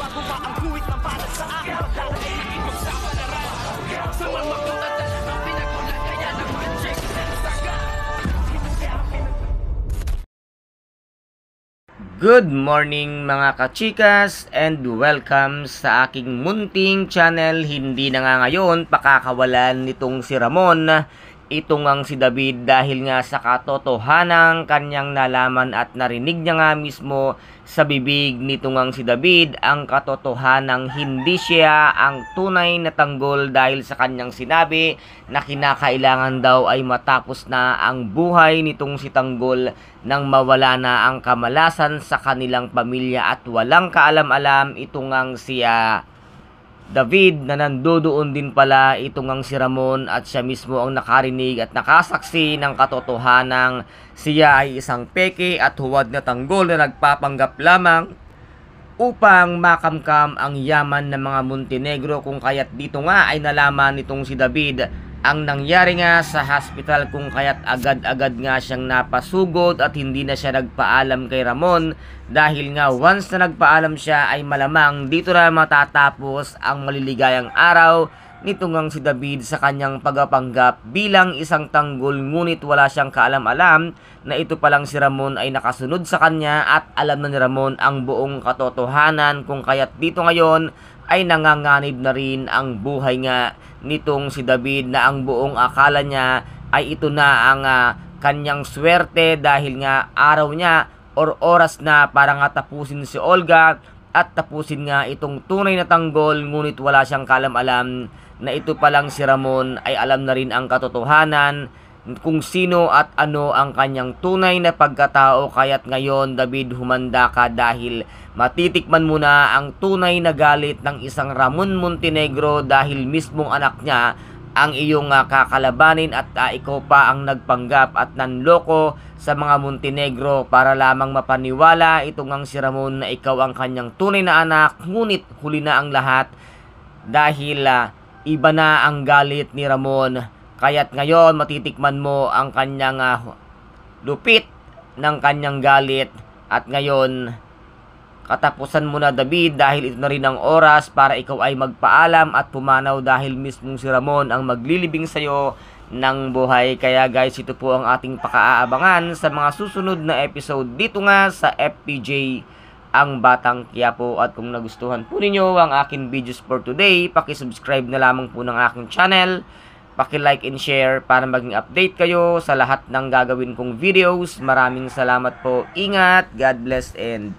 Gumagawa ang guhit ng balat sa akin. Pagdala ay nakipagsapalaran. Sa mga makutat ang pinagulat kaya ng magic saga. Good morning mga kachikas and welcome sa aking munting channel. Hindi na nga ngayon pakakawalan nitong si Ramon. Ito ngang si David dahil nga sa katotohanang kanyang nalaman at narinig niya nga mismo sa bibig nito ngang si David ang katotohanang hindi siya ang tunay na tanggol dahil sa kanyang sinabi na kinakailangan daw ay matapos na ang buhay nitong si Tanggol nang mawala na ang kamalasan sa kanilang pamilya at walang kaalam-alam ito ngang siya David na nandoon din pala ito ngang si Ramon at siya mismo ang nakarinig at nakasaksi ng katotohanang siya ay isang peke at huwad na tanggol na nagpapanggap lamang upang makamkam ang yaman ng mga Montenegro, kung kaya't dito nga ay nalaman nitong si David ang nangyari nga sa hospital, kung kaya't agad-agad nga siyang napasugod at hindi na siya nagpaalam kay Ramon dahil nga once na nagpaalam siya ay malamang dito na matatapos ang maliligayang araw nito ngang si David sa kanyang pagpapanggap bilang isang tanggol, ngunit wala siyang kaalam-alam na ito palang si Ramon ay nakasunod sa kanya at alam na ni Ramon ang buong katotohanan, kung kaya't dito ngayon ay nanganganib na rin ang buhay nga nitong si David na ang buong akala niya ay ito na ang kanyang swerte dahil nga araw niya or oras na para nga tapusin si Olga at tapusin nga itong tunay na tanggol, ngunit wala siyang kaalam-alam na ito palang si Ramon ay alam na rin ang katotohanan kung sino at ano ang kanyang tunay na pagkatao. Kaya't ngayon David, humanda ka dahil matitikman mo na ang tunay na galit ng isang Ramon Montenegro dahil mismong anak niya ang iyong kakalabanin at ikaw pa ang nagpanggap at nanloko sa mga Montenegro para lamang mapaniwala itong ang si Ramon na ikaw ang kanyang tunay na anak. Ngunit huli na ang lahat dahil iba na ang galit ni Ramon. Kaya't ngayon matitikman mo ang kanyang lupit ng kanyang galit. At ngayon katapusan mo na David dahil ito na rin ang oras para ikaw ay magpaalam at pumanaw dahil mismong si Ramon ang maglilibing sa'yo ng buhay. Kaya guys, ito po ang ating pakaabangan sa mga susunod na episode dito nga sa FPJ ang Batang Quiapo. At kung nagustuhan po ninyo ang aking videos for today, pakisubscribe na lamang po ng aking channel, paki-like and share para maging update kayo sa lahat ng gagawin kong videos. Maraming salamat po. Ingat, God bless and